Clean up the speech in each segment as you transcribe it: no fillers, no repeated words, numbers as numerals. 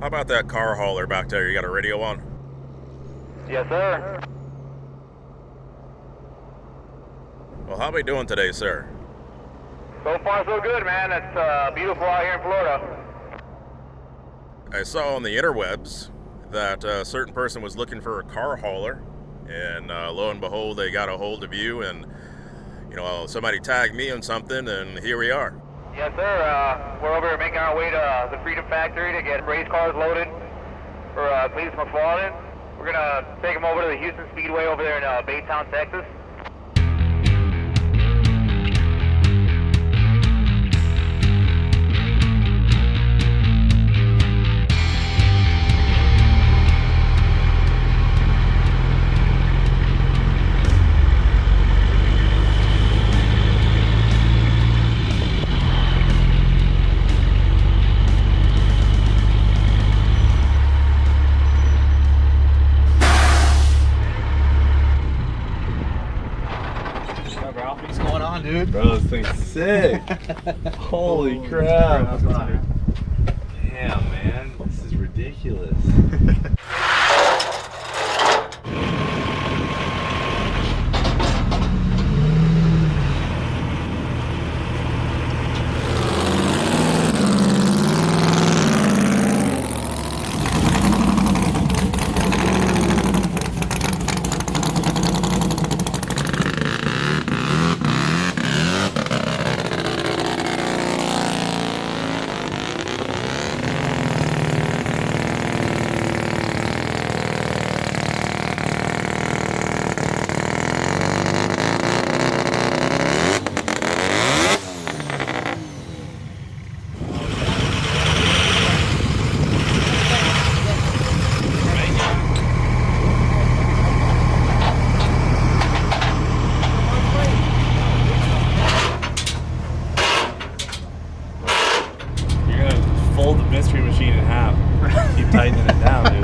How about that car hauler back there? You got a radio on? Yes, sir. Well, how are we doing today, sir? So far, so good, man. It's beautiful out here in Florida. I saw on the interwebs that a certain person was looking for a car hauler, and lo and behold, they got a hold of you, and somebody tagged me on something, and here we are. Yes, sir. We're over here making our way to the Freedom Factory to get race cars loaded for Cleetus McFarland. We're gonna take them over to the Houston Speedway over there in Baytown, Texas. What's going on, dude? Bro, this thing's sick. Holy crap. Damn, man. This is ridiculous. Fold the mystery machine in half. Keep tightening it down, dude.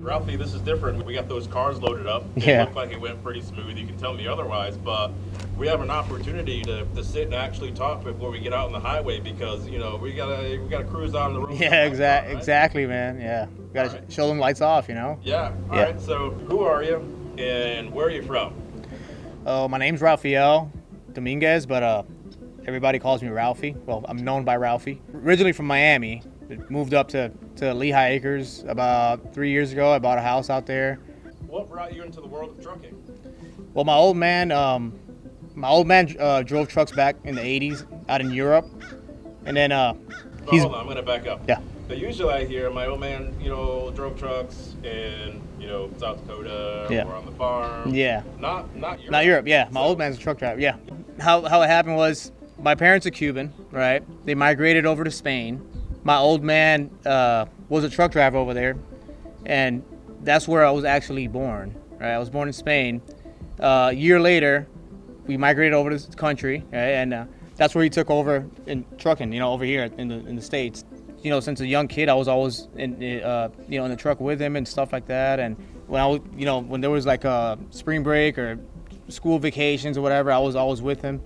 Ralphie, this is different. We got those cars loaded up. Yeah. It looked like it went pretty smooth. You can tell me otherwise, but we have an opportunity to sit and actually talk before we get out on the highway because we gotta cruise on the road. Yeah, right? exactly, man. Yeah, gotta show them lights off, Yeah. All Yeah. right. So, who are you, and where are you from? My name's Ralphy Dominguez, but everybody calls me Ralphie. Well, I'm known by Ralphie. Originally from Miami, moved up to Lehigh Acres about 3 years ago. I bought a house out there. What brought you into the world of trucking? Well, my old man drove trucks back in the 80s out in Europe, and then Hold on, I'm gonna back up. Yeah. But usually I hear my old man, drove trucks in, South Dakota or on the farm. Yeah. Not Europe. Not Europe, yeah. My old man's a truck driver, yeah. How it happened was my parents are Cuban, right? They migrated over to Spain. My old man was a truck driver over there, and that's where I was actually born, right? I was born in Spain. A year later, we migrated over to this country, right? And that's where he took over in trucking, over here in the States. Since a young kid, I was always in the truck with him and stuff like that. And when I was, when there was like a spring break or school vacations or whatever, I was always with him.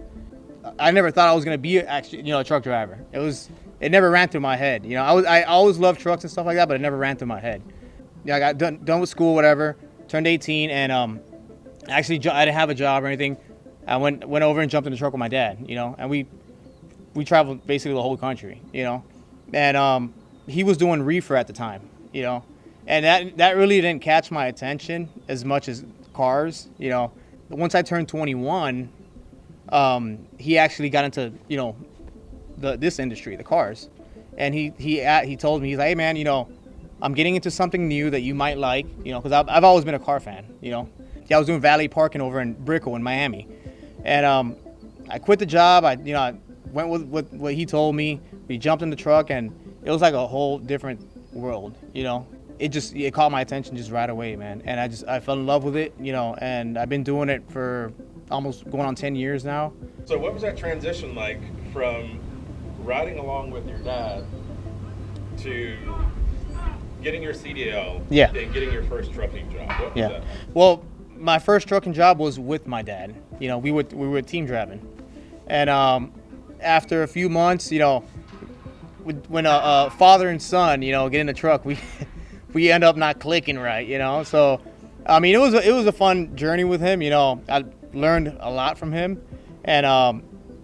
I never thought I was gonna be actually, a truck driver. It never ran through my head. I always loved trucks and stuff like that, but it never ran through my head. I got done with school, whatever, turned 18, and actually I didn't have a job or anything. I went over and jumped in the truck with my dad, and we traveled basically the whole country, and he was doing reefer at the time, and that really didn't catch my attention as much as cars, Once I turned 21, he actually got into, this industry, the cars, and he told me, he's like, hey man, I'm getting into something new that you might like, because I've always been a car fan, I was doing valet parking over in Brickell in Miami, and I quit the job. I went with what he told me. We jumped in the truck, and it was like a whole different world, It caught my attention just right away, man, and I fell in love with it, and I've been doing it for almost going on 10 years now. So what was that transition like from riding along with your dad to getting your CDL and getting your first trucking job? What was that? Well, my first trucking job was with my dad. We were team driving, and after a few months, when a father and son, get in the truck, we end up not clicking right, So, I mean, it was a fun journey with him. I learned a lot from him, and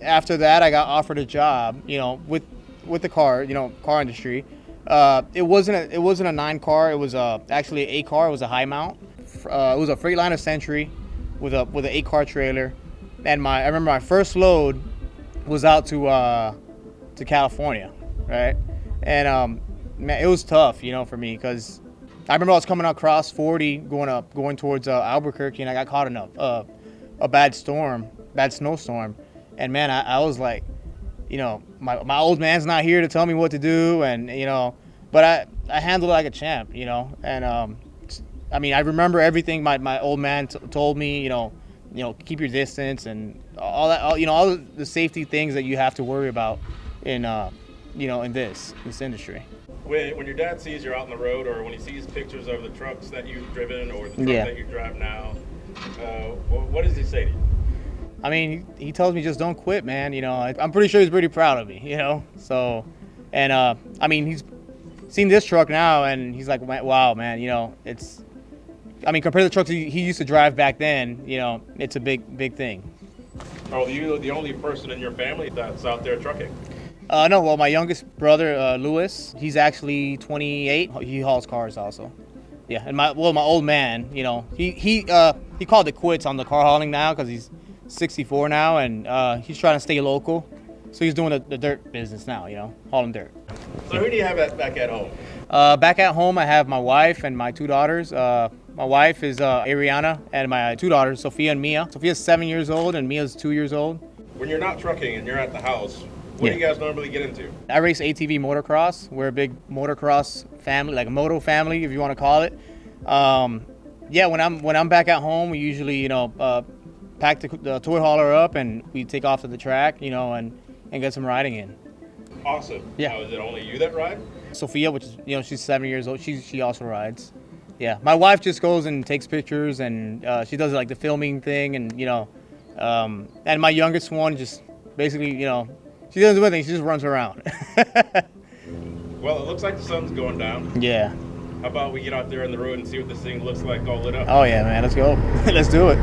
after that, I got offered a job, with the car industry. It wasn't a 9-car. It was actually an 8-car. It was a high mount. It was a Freightliner Century with an 8-car trailer, and I remember my first load was out to California, right? And man, it was tough, for me, because I remember I was coming across 40 going towards Albuquerque, and I got caught in a bad snowstorm, and man, I was like, my old man's not here to tell me what to do, and but I handled it like a champ, and I mean, I remember everything my old man told me, keep your distance and all that, all the safety things that you have to worry about in in this industry. When your dad sees you're out on the road, or when he sees pictures of the trucks that you've driven or the truck that you drive now, what does he say to you? I mean, he tells me just don't quit, man. I'm pretty sure he's pretty proud of me, So, and I mean, he's seen this truck now, and he's like, wow, man, it's. I mean, compared to the trucks he used to drive back then, it's a big thing. Are you the only person in your family that's out there trucking? No, well, my youngest brother, Louis, he's actually 28. He hauls cars also. Yeah, and my old man, he called it quits on the car hauling now because he's 64 now, and he's trying to stay local. So he's doing the dirt business now, hauling dirt. So who do you have back at home? Back at home, I have my wife and my 2 daughters. My wife is Ariana, and my 2 daughters, Sophia and Mia. Sophia's 7 years old, and Mia's 2 years old. When you're not trucking and you're at the house, what do you guys normally get into? I race ATV motocross. We're a big motocross family, like a moto family, if you want to call it. When I'm back at home, we usually, pack the toy hauler up, and we take off to the track, and get some riding in. Awesome. Yeah. Now, is it only you that ride? Sophia, which is, she's 7 years old, she also rides. Yeah, my wife just goes and takes pictures, and she does like the filming thing, and and my youngest one just basically, she doesn't do anything, she just runs around. Well, it looks like the sun's going down. Yeah. How about we get out there on the road and see what this thing looks like all lit up? Oh yeah, man, let's go. Let's do it.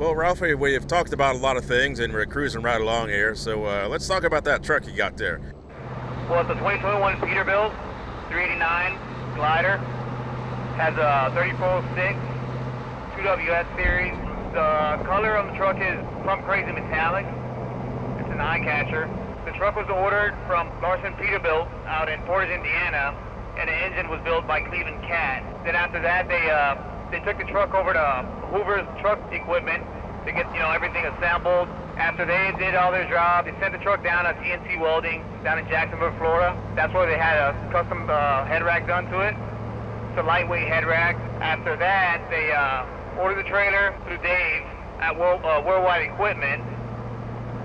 Well, Ralphie, we've talked about a lot of things and we're cruising right along here, so let's talk about that truck you got there. Well, it's a 2021 Peterbilt 389 glider. Has a 3406 2WS series. The color of the truck is plum crazy metallic. It's an eye catcher. The truck was ordered from Larson Peterbilt out in Portage, Indiana, and the engine was built by Cleveland Cat. Then after that, they took the truck over to Hoover's Truck Equipment to get everything assembled. After they did all their job, they sent the truck down to TNC Welding down in Jacksonville, Florida. That's where they had a custom head rack done to it. It's a lightweight head rack. After that, they ordered the trailer through Dave at Worldwide Equipment.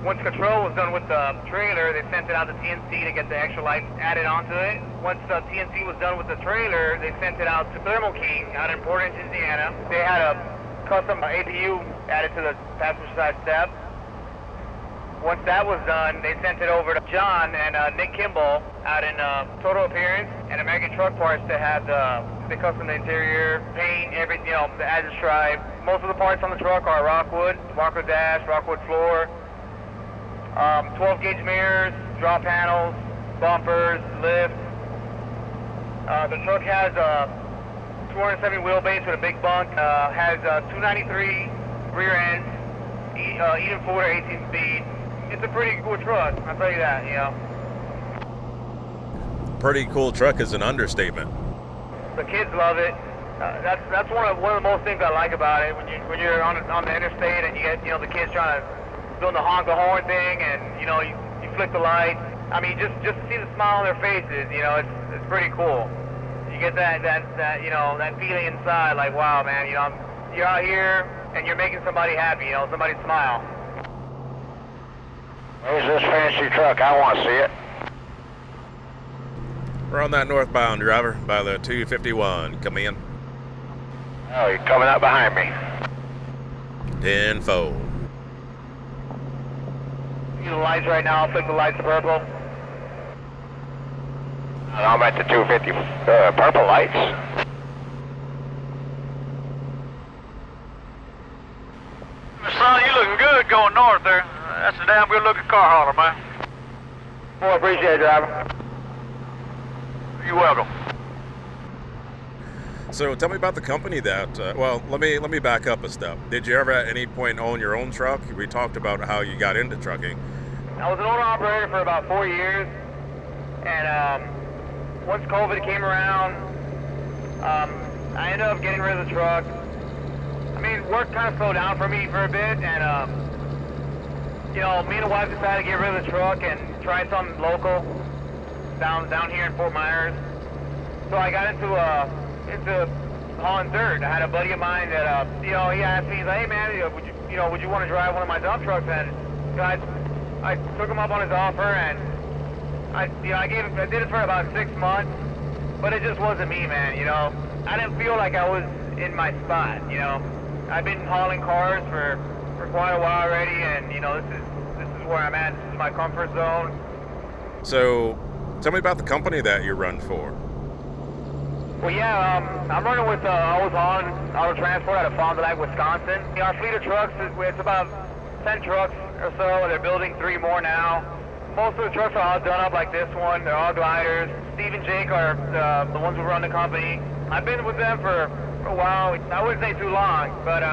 Once control was done with the trailer, they sent it out to TNC to get the extra lights added onto it. Once TNC was done with the trailer, they sent it out to Thermo King out in Portage, Indiana. They had a custom APU added to the passenger side step. Once that was done, they sent it over to John and Nick Kimball out in Total Appearance and American Truck Parts to have the custom interior, paint, everything, the added stripe. Most of the parts on the truck are Rockwood dash, Rockwood floor, 12-gauge mirrors, drop panels, bumpers, lifts. The truck has a 270 wheelbase with a big bunk, has 293 rear ends, Eaton Fuller 18-speed. It's a pretty cool truck, I'll tell you that, Pretty cool truck is an understatement. The kids love it. That's one of the most things I like about it. When you're on the interstate and you get the kids trying to doing the honk the horn thing, and you flick the lights. I mean, just to see the smile on their faces, it's pretty cool. You get that feeling inside, like, wow, man, you're out here and you're making somebody happy, somebody smile. Where's this fancy truck? I want to see it. We're on that northbound, driver, by the 251. Come in. Oh, you're coming up behind me. 10-4. See the lights right now. I'll flick the lights to purple. I'm at the 250 purple lights. Son, you looking good going north there. That's a damn good looking car hauler, man. Well, I appreciate it, driver. You're welcome. So tell me about the company that, well, let me back up a step. Did you ever at any point own your own truck? We talked about how you got into trucking. I was an owner-operator for about 4 years, and once COVID came around, I ended up getting rid of the truck. I mean, work kind of slowed down for me for a bit, and me and the wife decided to get rid of the truck and try something local down here in Fort Myers. So I got into hauling dirt. I had a buddy of mine that he asked me, he's like, hey man, would you want to drive one of my dump trucks? And I took him up on his offer, and I did it for about 6 months, but it just wasn't me, man. I didn't feel like I was in my spot. I've been hauling cars for quite a while already, and this is where I'm at. This is my comfort zone. So tell me about the company that you run for. Well, yeah, I'm running with Always On Auto Transport out of Fond du Lac, Wisconsin. Our fleet of trucks, it's about 10 trucks or so. They're building 3 more now. Most of the trucks are all done up like this one. They're all gliders. Steve and Jake are the ones who run the company. I've been with them for a while. I wouldn't say too long, but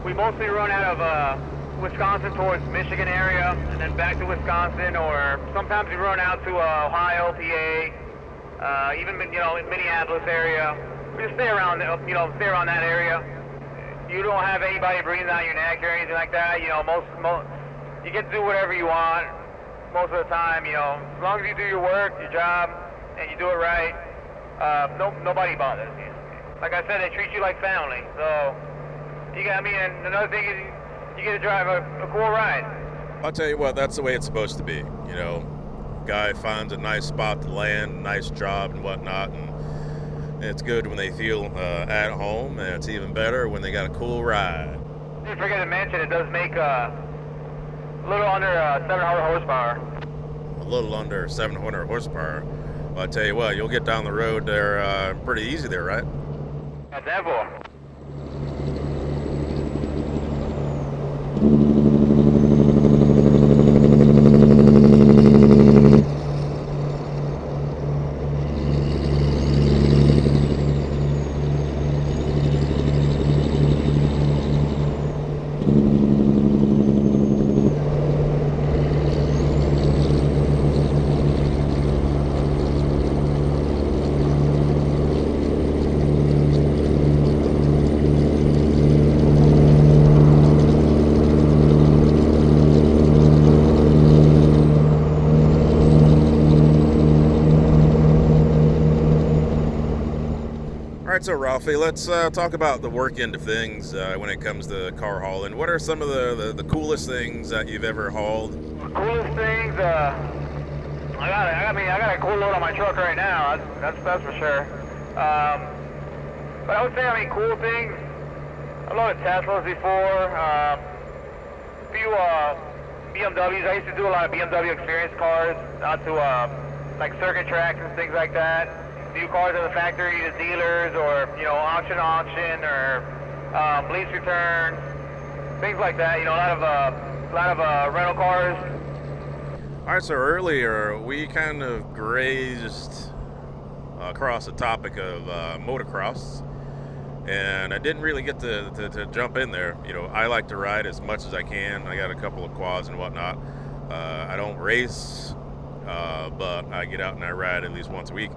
we mostly run out of Wisconsin towards Michigan area, and then back to Wisconsin, or sometimes we run out to Ohio, PA, even in Minneapolis area. We just stay around that area. You don't have anybody breathing down your neck or anything like that. You get to do whatever you want most of the time. As long as you do your work, your job, and you do it right, nobody bothers you. Like I said, they treat you like family. So and another thing is you get to drive a cool ride. I'll tell you what, that's the way it's supposed to be. Guy finds a nice spot to land, nice job and whatnot, and it's good when they feel at home, and it's even better when they got a cool ride. I didn't forget to mention, it does make a little under 700 horsepower. A little under 700 horsepower. Well, I tell you what, you'll get down the road there pretty easy there, right? That's that for. So, Ralphie, let's talk about the work end of things when it comes to car hauling. What are some of the coolest things that you've ever hauled? Coolest things, I got a cool load on my truck right now. That's for sure. But I would say, cool things. I've loaded Teslas before. Few BMWs. I used to do a lot of BMW experience cars out to like circuit tracks and things like that. Few cars at the factory to dealers, or auction, or lease returns, things like that. A lot of rental cars. All right, so earlier we kind of grazed across the topic of motocross, and I didn't really get to jump in there. I like to ride as much as I can. I got a couple of quads and whatnot. I don't race, but I get out and I ride at least once a week.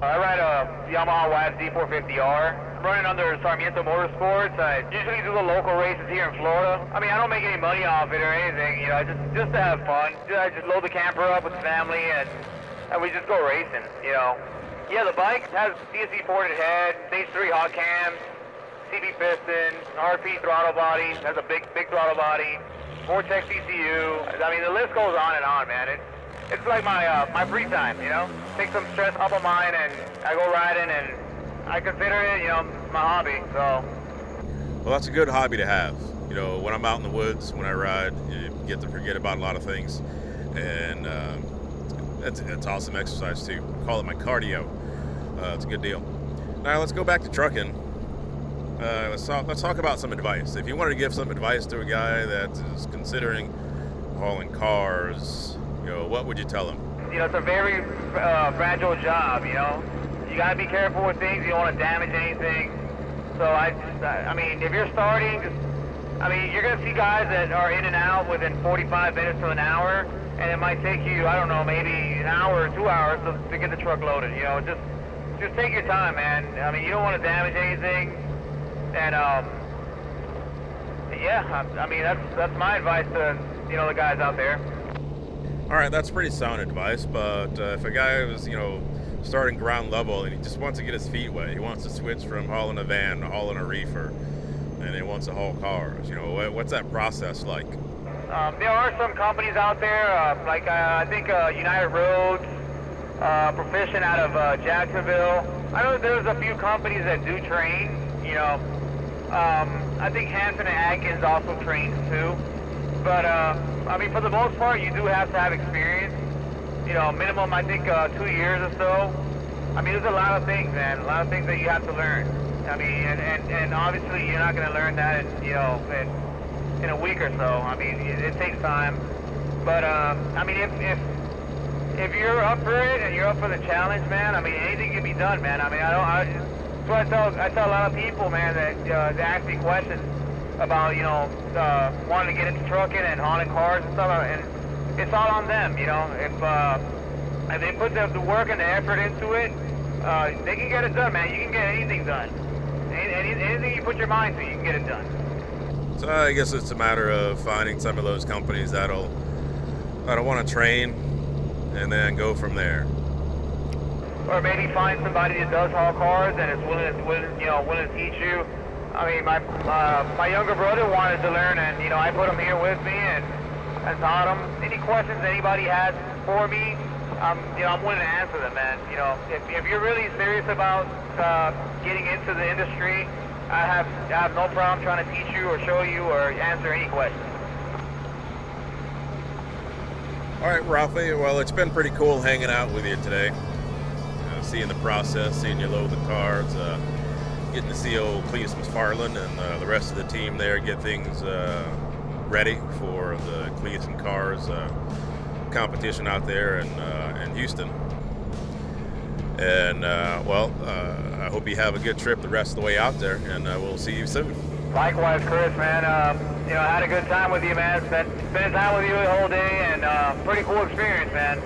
I ride a Yamaha YFZ 450R. I'm running under Sarmiento Motorsports. I usually do the local races here in Florida. I don't make any money off it or anything, just to have fun. I just load the camper up with the family and we just go racing, Yeah, the bike has CSC ported head, stage 3 hot cams, CB piston, RP throttle body, has a big throttle body, Vortex ECU. The list goes on and on, man. It's like my free time, Take some stress off of mine, and I go riding, and I consider it, my hobby. So. Well, that's a good hobby to have. When I'm out in the woods, when I ride, you get to forget about a lot of things, and it's awesome exercise too. Call it my cardio. It's a good deal. Now let's go back to trucking. Let's talk about some advice. If you wanted to give some advice to a guy that is considering hauling cars, what would you tell him? It's a very fragile job, You gotta be careful with things. You don't want to damage anything. So if you're starting, you're gonna see guys that are in and out within 45 minutes to an hour, and it might take you, I don't know, maybe an hour or 2 hours to get the truck loaded. Just take your time, man. You don't want to damage anything, and that's my advice to the guys out there. All right, that's pretty sound advice, but if a guy was, starting ground level and he just wants to get his feet wet, he wants to switch from hauling a van to hauling a reefer, and he wants to haul cars, what's that process like? There are some companies out there, I think United Roads, Proficient out of Jacksonville. I know there's a few companies that do train, I think Hanson and Atkins also trains too. But, for the most part, you do have to have experience. Minimum, I think, 2 years or so. There's a lot of things, man. A lot of things that you have to learn. And obviously, you're not going to learn that, in a week or so. It takes time. But, if you're up for it and you're up for the challenge, man, anything can be done, man. That's what I tell a lot of people, man, that ask me questions about, wanting to get into trucking and hauling cars and stuff, and it's all on them, If they put the work and the effort into it, they can get it done, man. You can get anything done. Anything you put your mind to, you can get it done. So I guess it's a matter of finding some of those companies that'll want to train, and then go from there. Or maybe find somebody that does haul cars and is willing to teach you. My younger brother wanted to learn, and I put him here with me and taught him. Any questions anybody has for me, I'm willing to answer them, man. If you're really serious about getting into the industry, I have no problem trying to teach you or show you or answer any questions. All right, Ralphie. Well, it's been pretty cool hanging out with you today, seeing the process, seeing you load the cars. Getting to see old Cleetus McFarland and the rest of the team there get things ready for the Cleetus Cars competition out there in Houston. And I hope you have a good trip the rest of the way out there, and we'll see you soon. Likewise, Chris, man. I had a good time with you, man. Spent time with you the whole day, and pretty cool experience, man.